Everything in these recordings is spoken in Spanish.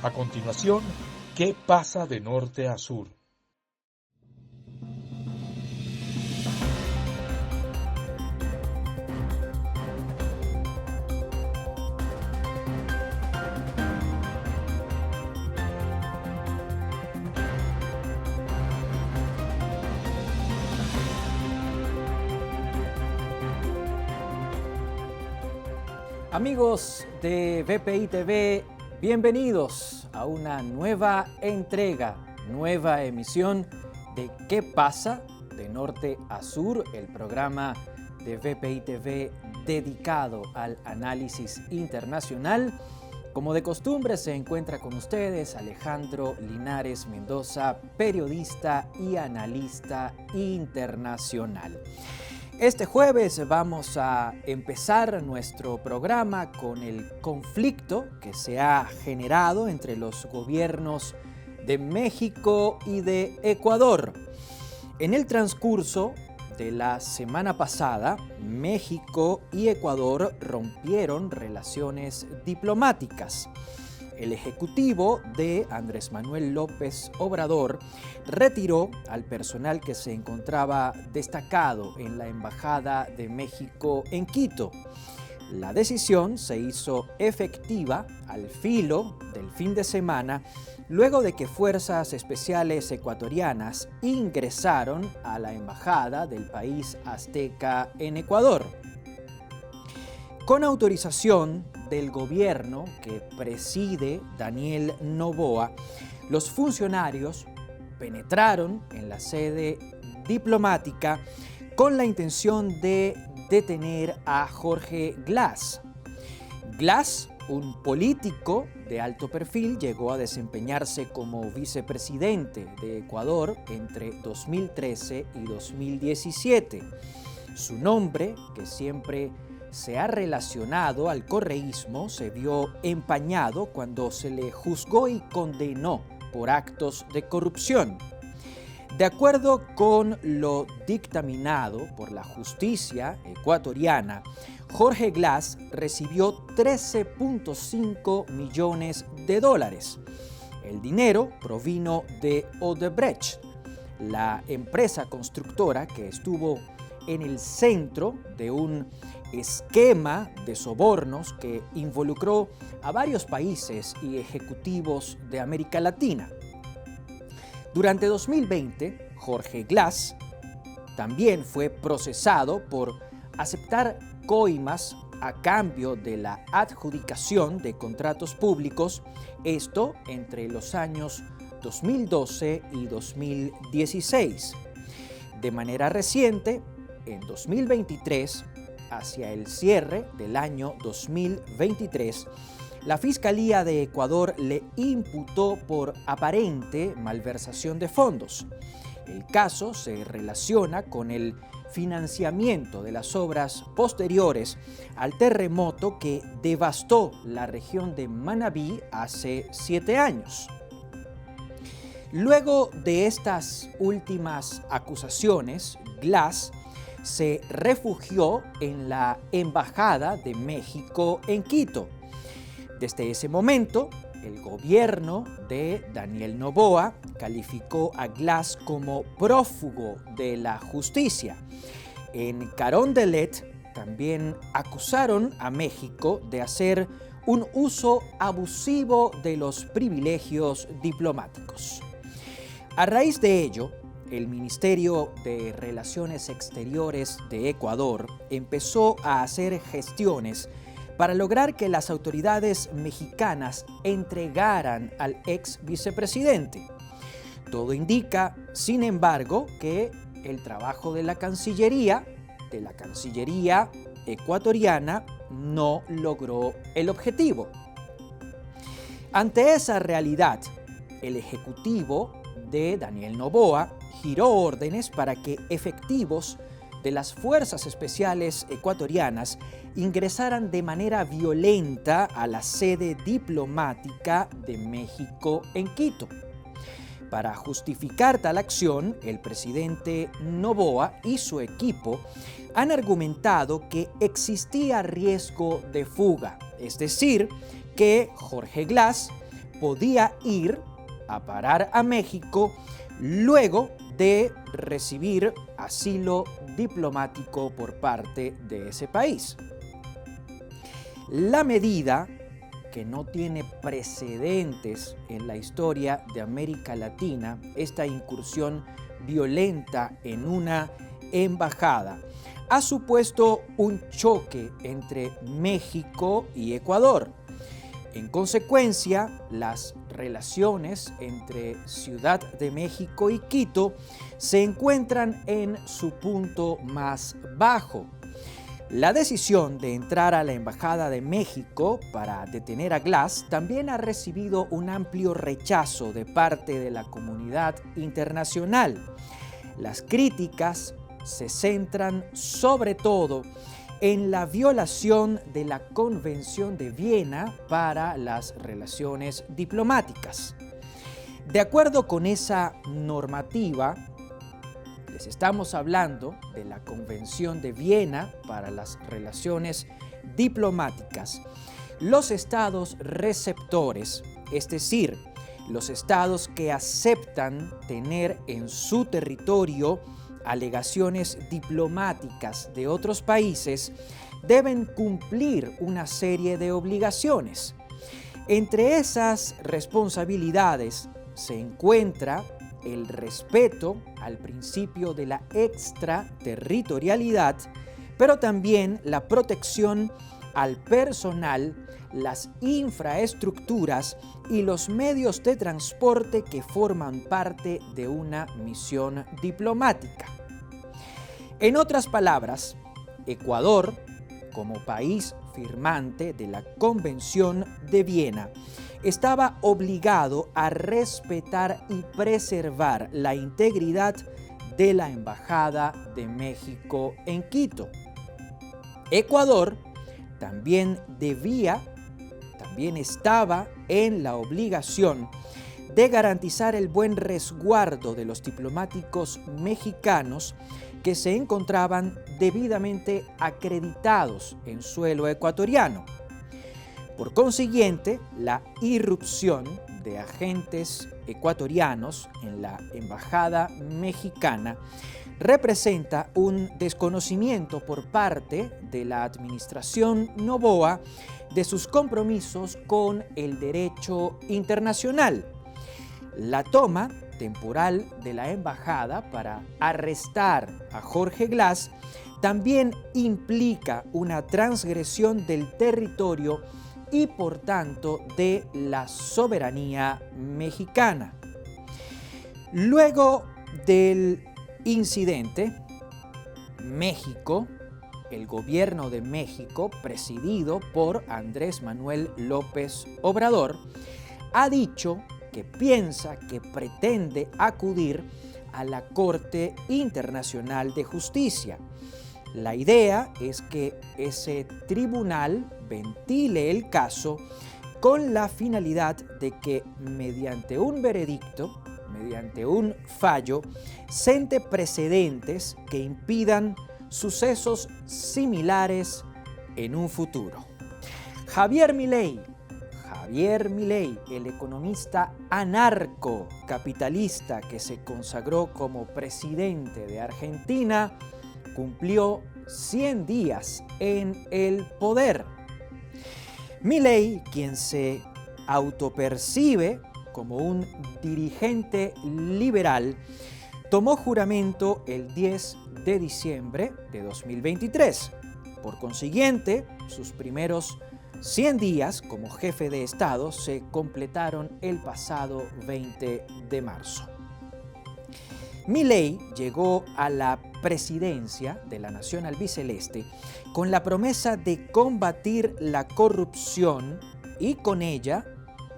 A continuación, ¿qué pasa de norte a sur? Amigos de VPI TV, bienvenidos a una nueva entrega, nueva emisión de ¿Qué pasa de norte a sur? El programa de VPI TV dedicado al análisis internacional. Como de costumbre se encuentra con ustedes Alejandro Linares Mendoza, periodista y analista internacional. Este jueves vamos a empezar nuestro programa con el conflicto que se ha generado entre los gobiernos de México y de Ecuador. En el transcurso de la semana pasada, México y Ecuador rompieron relaciones diplomáticas. El ejecutivo de Andrés Manuel López Obrador retiró al personal que se encontraba destacado en la Embajada de México en Quito. La decisión se hizo efectiva al filo del fin de semana, luego de que fuerzas especiales ecuatorianas ingresaron a la Embajada del país azteca en Ecuador. Con autorización del gobierno que preside Daniel Noboa, los funcionarios penetraron en la sede diplomática con la intención de detener a Jorge Glass. Glass, un político de alto perfil, llegó a desempeñarse como vicepresidente de Ecuador entre 2013 y 2017. Su nombre, que siempre se ha relacionado al correísmo, se vio empañado cuando se le juzgó y condenó por actos de corrupción. De acuerdo con lo dictaminado por la justicia ecuatoriana, Jorge Glass recibió 13.5 millones de dólares. El dinero provino de Odebrecht, la empresa constructora que estuvo en el centro de un esquema de sobornos que involucró a varios países y ejecutivos de América Latina. Durante 2020, Jorge Glass también fue procesado por aceptar coimas a cambio de la adjudicación de contratos públicos, esto entre los años 2012 y 2016. De manera reciente, en 2023, hacia el cierre del año 2023, la Fiscalía de Ecuador le imputó por aparente malversación de fondos. El caso se relaciona con el financiamiento de las obras posteriores al terremoto que devastó la región de Manabí hace 7 años. Luego de estas últimas acusaciones, Glass se refugió en la Embajada de México en Quito. Desde ese momento, el gobierno de Daniel Noboa calificó a Glass como prófugo de la justicia. En Carondelet también acusaron a México de hacer un uso abusivo de los privilegios diplomáticos. A raíz de ello, el Ministerio de Relaciones Exteriores de Ecuador empezó a hacer gestiones para lograr que las autoridades mexicanas entregaran al ex vicepresidente. Todo indica, sin embargo, que el trabajo de la Cancillería ecuatoriana, no logró el objetivo. Ante esa realidad, el ejecutivo de Daniel Noboa giró órdenes para que efectivos de las fuerzas especiales ecuatorianas ingresaran de manera violenta a la sede diplomática de México en Quito. Para justificar tal acción, el presidente Noboa y su equipo han argumentado que existía riesgo de fuga, es decir, que Jorge Glass podía ir a parar a México luego de recibir asilo diplomático por parte de ese país. La medida, que no tiene precedentes en la historia de América Latina, esta incursión violenta en una embajada, ha supuesto un choque entre México y Ecuador. En consecuencia, las relaciones entre Ciudad de México y Quito se encuentran en su punto más bajo. La decisión de entrar a la Embajada de México para detener a Glass también ha recibido un amplio rechazo de parte de la comunidad internacional. Las críticas se centran sobre todo en la violación de la Convención de Viena para las relaciones diplomáticas. De acuerdo con esa normativa, les estamos hablando de la Convención de Viena para las relaciones diplomáticas. Los estados receptores, es decir, los estados que aceptan tener en su territorio alegaciones diplomáticas de otros países, deben cumplir una serie de obligaciones. Entre esas responsabilidades se encuentra el respeto al principio de la extraterritorialidad, pero también la protección al personal, las infraestructuras y los medios de transporte que forman parte de una misión diplomática. En otras palabras, Ecuador, como país firmante de la Convención de Viena, estaba obligado a respetar y preservar la integridad de la Embajada de México en Quito. Ecuador también estaba en la obligación de garantizar el buen resguardo de los diplomáticos mexicanos que se encontraban debidamente acreditados en suelo ecuatoriano. Por consiguiente, la irrupción de agentes ecuatorianos en la embajada mexicana representa un desconocimiento por parte de la administración Noboa de sus compromisos con el derecho internacional. La toma temporal de la embajada para arrestar a Jorge Glass también implica una transgresión del territorio y por tanto de la soberanía mexicana. Luego del incidente, México, el gobierno de México, presidido por Andrés Manuel López Obrador, ha dicho que piensa que pretende acudir a la Corte Internacional de Justicia. La idea es que ese tribunal ventile el caso con la finalidad de que mediante un veredicto, mediante un fallo, sente precedentes que impidan sucesos similares en un futuro. Javier Milei, el economista anarcocapitalista que se consagró como presidente de Argentina, cumplió 100 días en el poder. Milei, quien se autopercibe como un dirigente liberal, tomó juramento el 10 de diciembre de 2023. Por consiguiente, sus primeros 100 días como jefe de Estado se completaron el pasado 20 de marzo. Milei llegó a la presidencia de la Nación Albiceleste con la promesa de combatir la corrupción y con ella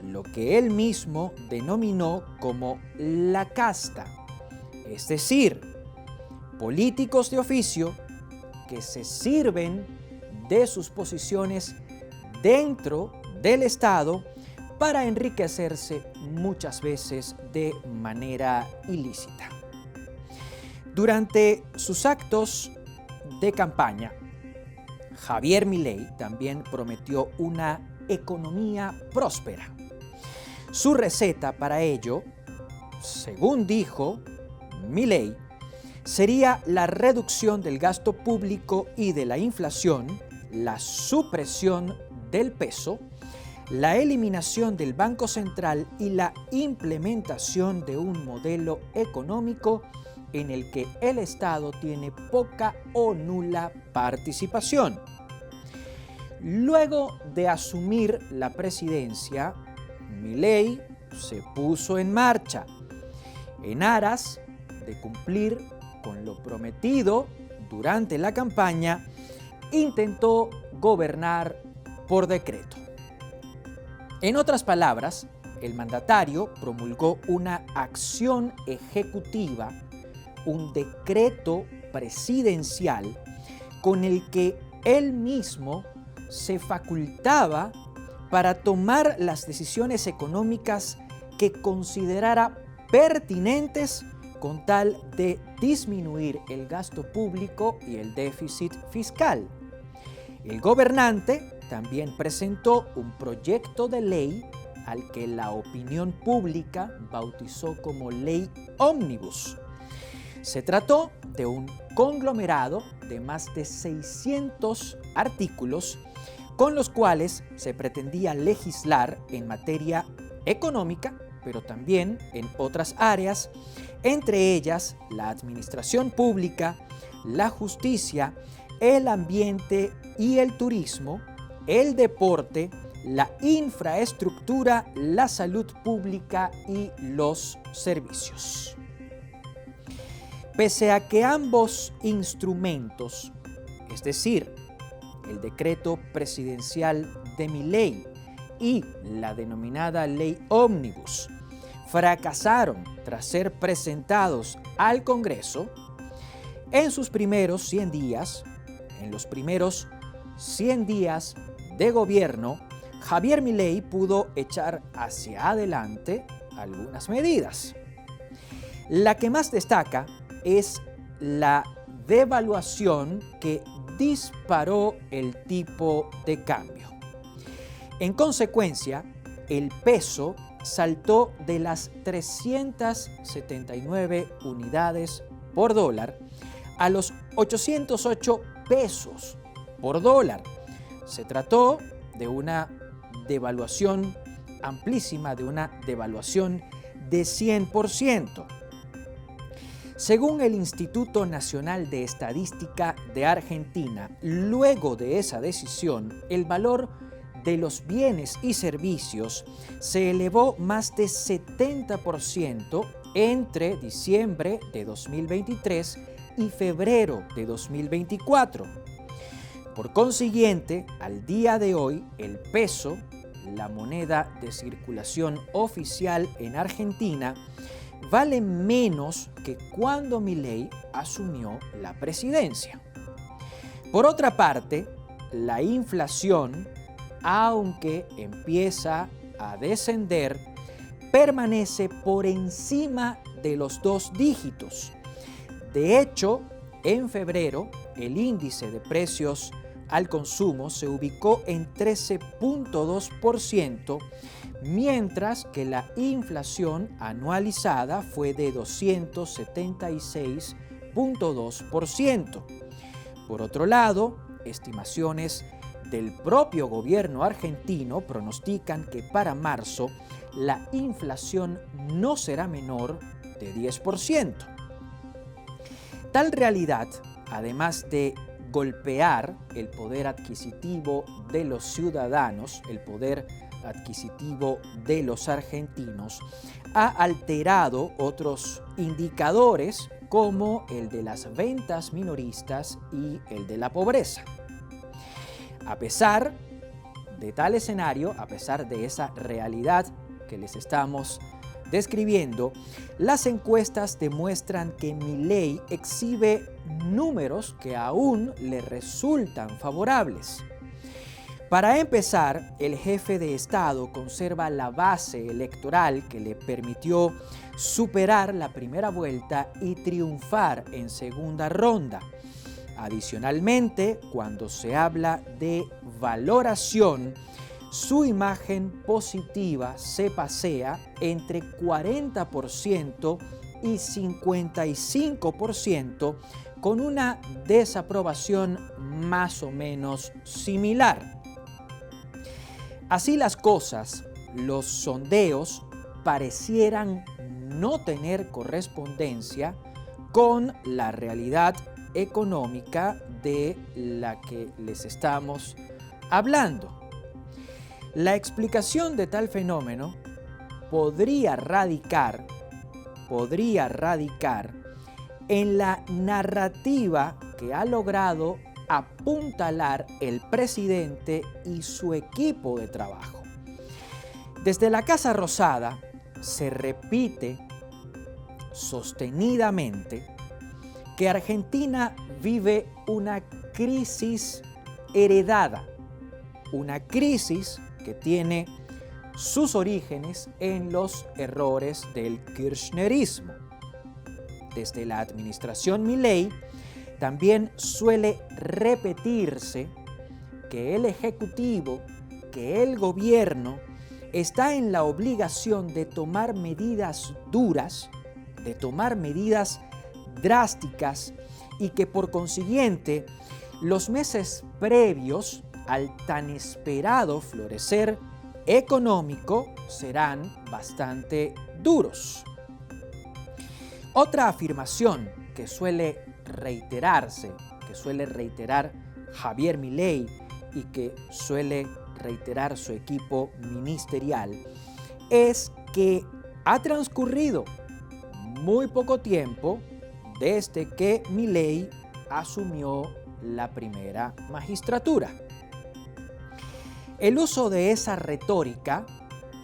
lo que él mismo denominó como la casta, es decir, políticos de oficio que se sirven de sus posiciones dentro del Estado para enriquecerse muchas veces de manera ilícita. Durante sus actos de campaña, Javier Milei también prometió una economía próspera. Su receta para ello, según dijo Milei, sería la reducción del gasto público y de la inflación, la supresión del peso, la eliminación del Banco Central y la implementación de un modelo económico en el que el Estado tiene poca o nula participación. Luego de asumir la presidencia, Milei se puso en marcha en aras de cumplir con lo prometido durante la campaña. Intentó gobernar por decreto. En otras palabras, el mandatario promulgó una acción ejecutiva, un decreto presidencial con el que él mismo se facultaba para tomar las decisiones económicas que considerara pertinentes con tal de disminuir el gasto público y el déficit fiscal. El gobernante también presentó un proyecto de ley al que la opinión pública bautizó como Ley Ómnibus. Se trató de un conglomerado de más de 600 artículos con los cuales se pretendía legislar en materia económica, pero también en otras áreas, entre ellas la administración pública, la justicia, el ambiente y el turismo, el deporte, la infraestructura, la salud pública y los servicios. Pese a que ambos instrumentos, es decir, el decreto presidencial de Milei y la denominada Ley Ómnibus, fracasaron tras ser presentados al Congreso, en los primeros 100 días de gobierno, Javier Milei pudo echar hacia adelante algunas medidas. La que más destaca es la devaluación que disparó el tipo de cambio. En consecuencia, el peso saltó de las 379 unidades por dólar a los 808 pesos por dólar. Se trató de una devaluación amplísima, de una devaluación de 100%. Según el Instituto Nacional de Estadística de Argentina, luego de esa decisión, el valor de los bienes y servicios se elevó más de 70% entre diciembre de 2023 y febrero de 2024. Por consiguiente, al día de hoy, el peso, la moneda de circulación oficial en Argentina, vale menos que cuando Milei asumió la presidencia. Por otra parte, la inflación, aunque empieza a descender, permanece por encima de los 2 dígitos. De hecho, en febrero, el índice de precios al consumo se ubicó en 13.2%, mientras que la inflación anualizada fue de 276.2%. Por otro lado, estimaciones del propio gobierno argentino pronostican que para marzo la inflación no será menor de 10%. Tal realidad, además de golpear el poder adquisitivo de los ciudadanos, el poder adquisitivo de los argentinos, ha alterado otros indicadores como el de las ventas minoristas y el de la pobreza. A pesar de tal escenario, a pesar de esa realidad que les estamos describiendo, las encuestas demuestran que Milei exhibe números que aún le resultan favorables. Para empezar, el jefe de Estado conserva la base electoral que le permitió superar la primera vuelta y triunfar en segunda ronda. Adicionalmente, cuando se habla de valoración, su imagen positiva se pasea entre 40% y 55%, con una desaprobación más o menos similar. Así las cosas, los sondeos parecieran no tener correspondencia con la realidad económica de la que les estamos hablando. La explicación de tal fenómeno podría radicar en la narrativa que ha logrado apuntalar el presidente y su equipo de trabajo. Desde la Casa Rosada se repite sostenidamente que Argentina vive una crisis heredada, una crisis que tiene sus orígenes en los errores del kirchnerismo. Desde la administración Milei también suele repetirse que el Ejecutivo, que el gobierno está en la obligación de tomar medidas duras, de tomar medidas drásticas, y que por consiguiente los meses previos al tan esperado florecer económico serán bastante duros. Otra afirmación que suele reiterar Javier Milei y que suele reiterar su equipo ministerial es que ha transcurrido muy poco tiempo desde que Milei asumió la primera magistratura. El uso de esa retórica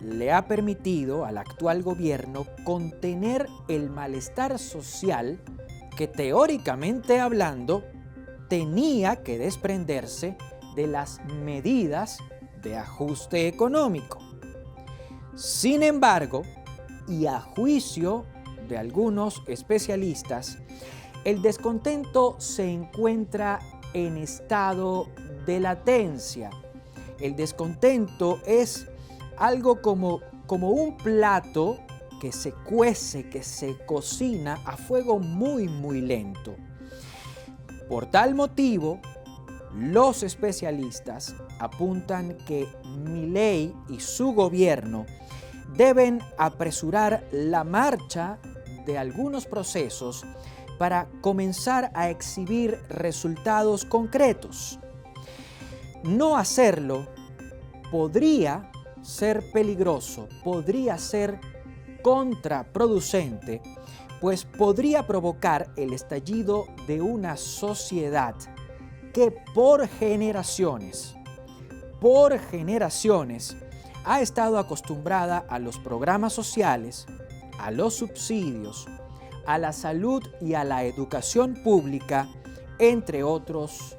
le ha permitido al actual gobierno contener el malestar social que, teóricamente hablando, tenía que desprenderse de las medidas de ajuste económico. Sin embargo, y a juicio de algunos especialistas, el descontento se encuentra en estado de latencia. El descontento es algo como un plato que se cuece, que se cocina a fuego muy lento. Por tal motivo, los especialistas apuntan que Milei y su gobierno deben apresurar la marcha de algunos procesos para comenzar a exhibir resultados concretos. No hacerlo podría ser peligroso, podría ser contraproducente, pues podría provocar el estallido de una sociedad que por generaciones ha estado acostumbrada a los programas sociales, a los subsidios, a la salud y a la educación pública, entre otros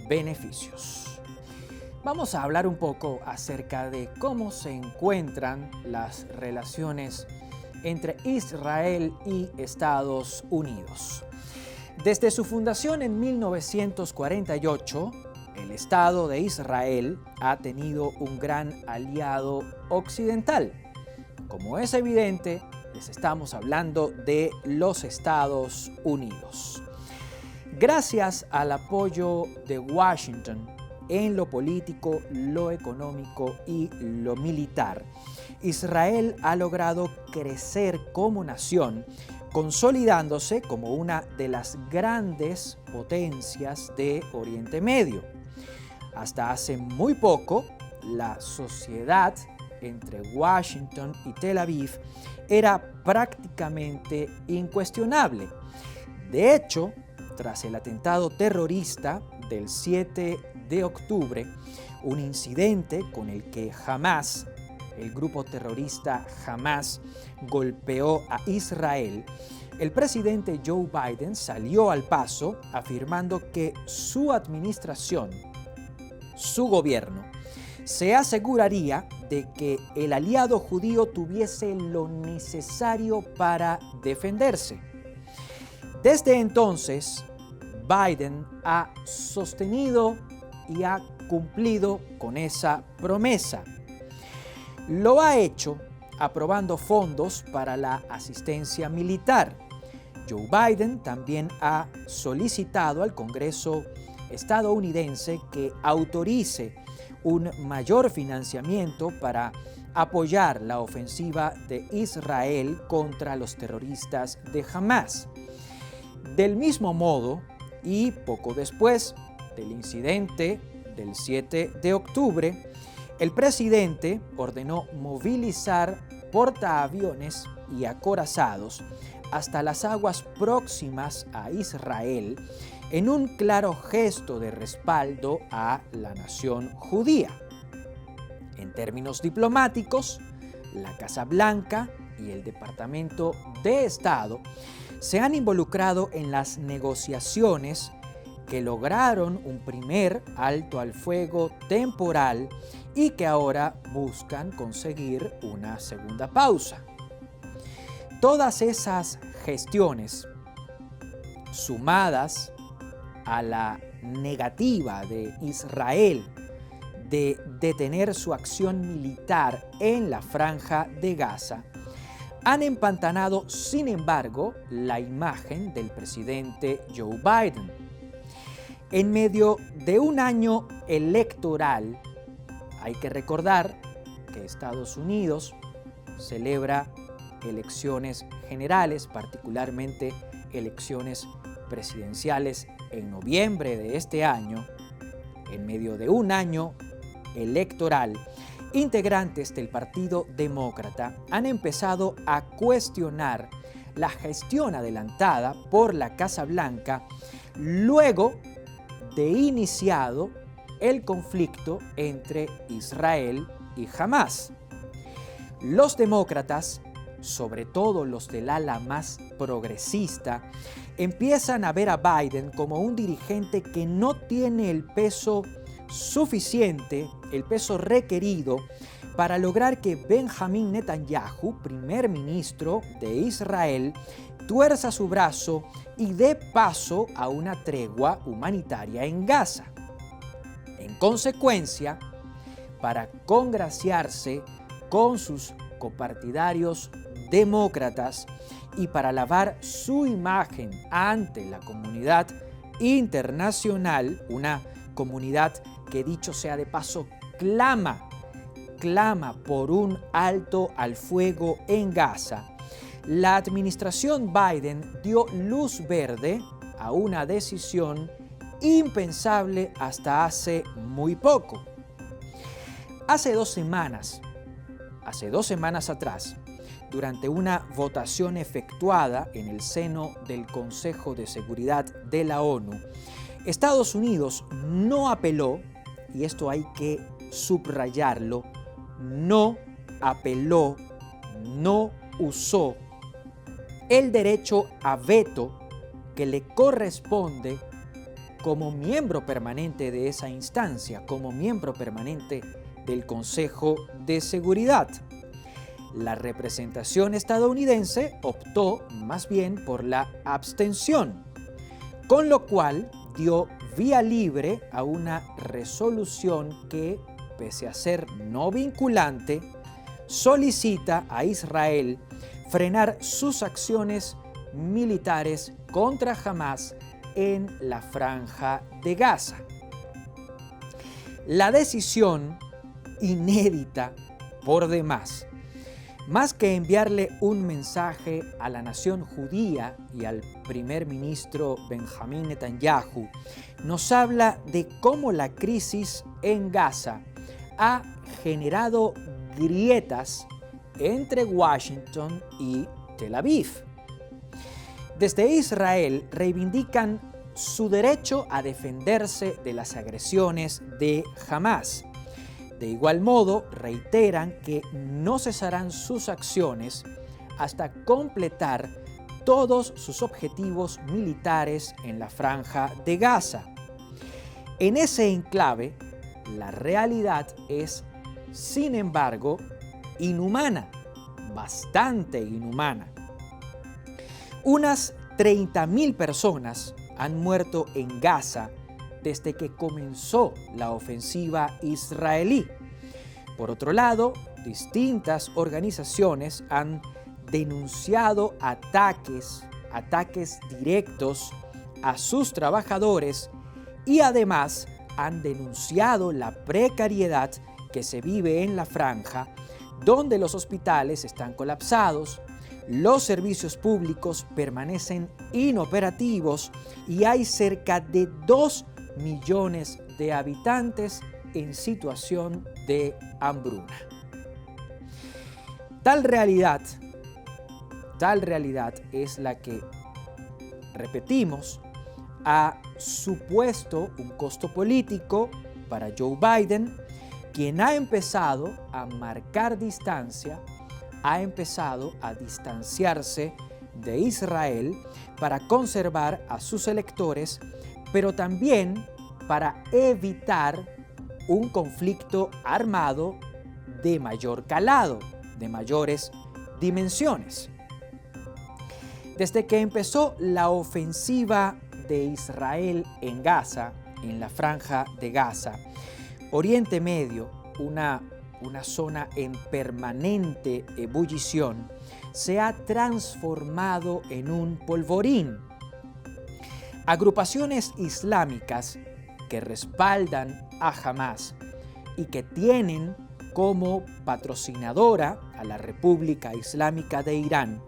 beneficios. Vamos a hablar un poco acerca de cómo se encuentran las relaciones entre Israel y Estados Unidos. Desde su fundación en 1948, el Estado de Israel ha tenido un gran aliado occidental. Como es evidente, les estamos hablando de los Estados Unidos. Gracias al apoyo de Washington en lo político, lo económico y lo militar, Israel ha logrado crecer como nación, consolidándose como una de las grandes potencias de Oriente Medio. Hasta hace muy poco, la sociedad entre Washington y Tel Aviv era prácticamente incuestionable. De hecho, tras el atentado terrorista del 7 de octubre, un incidente con el que Hamás, el grupo terrorista Hamás, golpeó a Israel, el presidente Joe Biden salió al paso afirmando que su administración, su gobierno, se aseguraría de que el aliado judío tuviese lo necesario para defenderse. Desde entonces, Biden ha sostenido y ha cumplido con esa promesa. Lo ha hecho aprobando fondos para la asistencia militar. Joe Biden también ha solicitado al Congreso estadounidense que autorice un mayor financiamiento para apoyar la ofensiva de Israel contra los terroristas de Hamás. Del mismo modo, y poco después del incidente del 7 de octubre, el presidente ordenó movilizar portaaviones y acorazados hasta las aguas próximas a Israel en un claro gesto de respaldo a la nación judía. En términos diplomáticos, la Casa Blanca y el Departamento de Estado se han involucrado en las negociaciones que lograron un primer alto al fuego temporal y que ahora buscan conseguir una segunda pausa. Todas esas gestiones, sumadas a la negativa de Israel de detener su acción militar en la Franja de Gaza, han empantanado, sin embargo, la imagen del presidente Joe Biden. En medio de un año electoral, hay que recordar que Estados Unidos celebra elecciones generales, particularmente elecciones presidenciales en noviembre de este año. En medio de un año electoral, integrantes del Partido Demócrata han empezado a cuestionar la gestión adelantada por la Casa Blanca luego de iniciado el conflicto entre Israel y Hamás. Los demócratas, sobre todo los del ala más progresista, empiezan a ver a Biden como un dirigente que no tiene el peso suficiente, el peso requerido para lograr que Benjamín Netanyahu, primer ministro de Israel, tuerza su brazo y dé paso a una tregua humanitaria en Gaza. En consecuencia, para congraciarse con sus copartidarios demócratas y para lavar su imagen ante la comunidad internacional, una comunidad que, dicho sea de paso, clama por un alto al fuego en Gaza, la administración Biden dio luz verde a una decisión impensable hasta hace muy poco. Hace dos semanas atrás, durante una votación efectuada en el seno del Consejo de Seguridad de la ONU, Estados Unidos no apeló, y esto hay que subrayarlo, no apeló, no usó el derecho a veto que le corresponde como miembro permanente de esa instancia, como miembro permanente del Consejo de Seguridad. La representación estadounidense optó más bien por la abstención, con lo cual dio vía libre a una resolución que, pese a ser no vinculante, solicita a Israel frenar sus acciones militares contra Hamás en la Franja de Gaza. La decisión, inédita por demás, más que enviarle un mensaje a la nación judía y al primer ministro Benjamín Netanyahu, nos habla de cómo la crisis en Gaza ha generado grietas entre Washington y Tel Aviv. Desde Israel reivindican su derecho a defenderse de las agresiones de Hamás. De igual modo, reiteran que no cesarán sus acciones hasta completar todos sus objetivos militares en la Franja de Gaza. En ese enclave, la realidad es, sin embargo, inhumana, bastante inhumana. Unas 30.000 personas han muerto en Gaza desde que comenzó la ofensiva israelí. Por otro lado, distintas organizaciones han denunciado ataques directos a sus trabajadores y además han denunciado la precariedad que se vive en la franja, donde los hospitales están colapsados, los servicios públicos permanecen inoperativos y hay cerca de 2 millones de habitantes en situación de hambruna. Tal realidad es la que, repetimos, ha supuesto un costo político para Joe Biden, quien ha empezado a marcar distancia, ha empezado a distanciarse de Israel para conservar a sus electores, pero también para evitar un conflicto armado de mayor calado, de mayores dimensiones. Desde que empezó la ofensiva de Israel en Gaza, en la Franja de Gaza, Oriente Medio, una zona en permanente ebullición, se ha transformado en un polvorín. Agrupaciones islámicas que respaldan a Hamás y que tienen como patrocinadora a la República Islámica de Irán,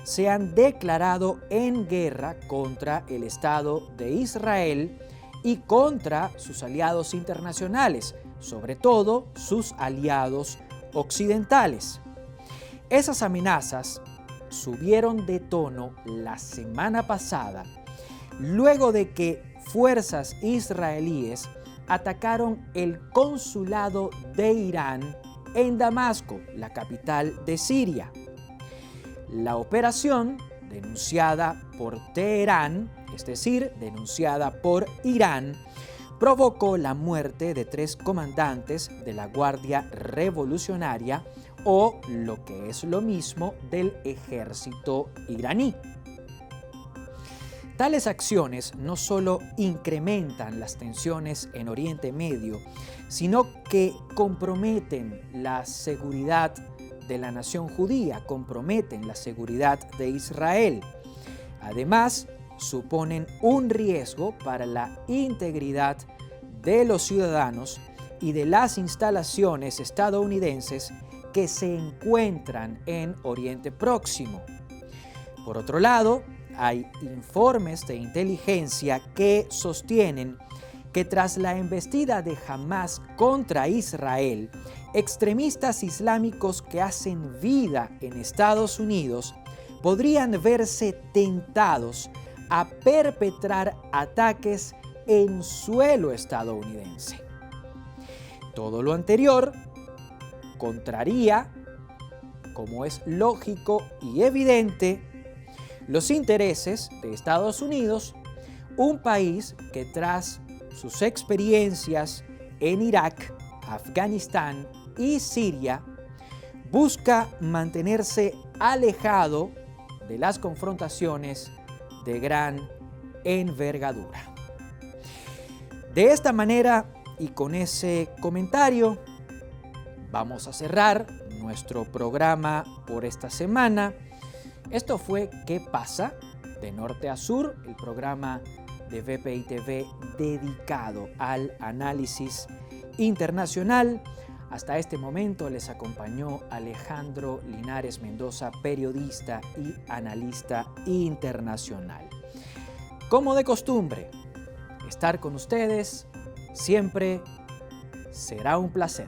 se han declarado en guerra contra el Estado de Israel y contra sus aliados internacionales, sobre todo sus aliados occidentales. Esas amenazas subieron de tono la semana pasada, luego de que fuerzas israelíes atacaron el consulado de Irán en Damasco, la capital de Siria. La operación, denunciada por Teherán, es decir, denunciada por Irán, provocó la muerte de 3 comandantes de la Guardia Revolucionaria, o lo que es lo mismo, del ejército iraní. Tales acciones no solo incrementan las tensiones en Oriente Medio, sino que comprometen la seguridad de la nación judía, comprometen la seguridad de Israel. Además, suponen un riesgo para la integridad de los ciudadanos y de las instalaciones estadounidenses que se encuentran en Oriente Próximo. Por otro lado, hay informes de inteligencia que sostienen que tras la embestida de Hamás contra Israel, extremistas islámicos que hacen vida en Estados Unidos podrían verse tentados a perpetrar ataques en suelo estadounidense. Todo lo anterior contraría, como es lógico y evidente, los intereses de Estados Unidos, un país que tras sus experiencias en Irak, Afganistán y Siria, busca mantenerse alejado de las confrontaciones de gran envergadura. De esta manera y con ese comentario, vamos a cerrar nuestro programa por esta semana. Esto fue ¿Qué pasa? De norte a sur, el programa de VPI TV dedicado al análisis internacional. Hasta este momento les acompañó Alejandro Linares Mendoza, periodista y analista internacional. Como de costumbre, estar con ustedes siempre será un placer.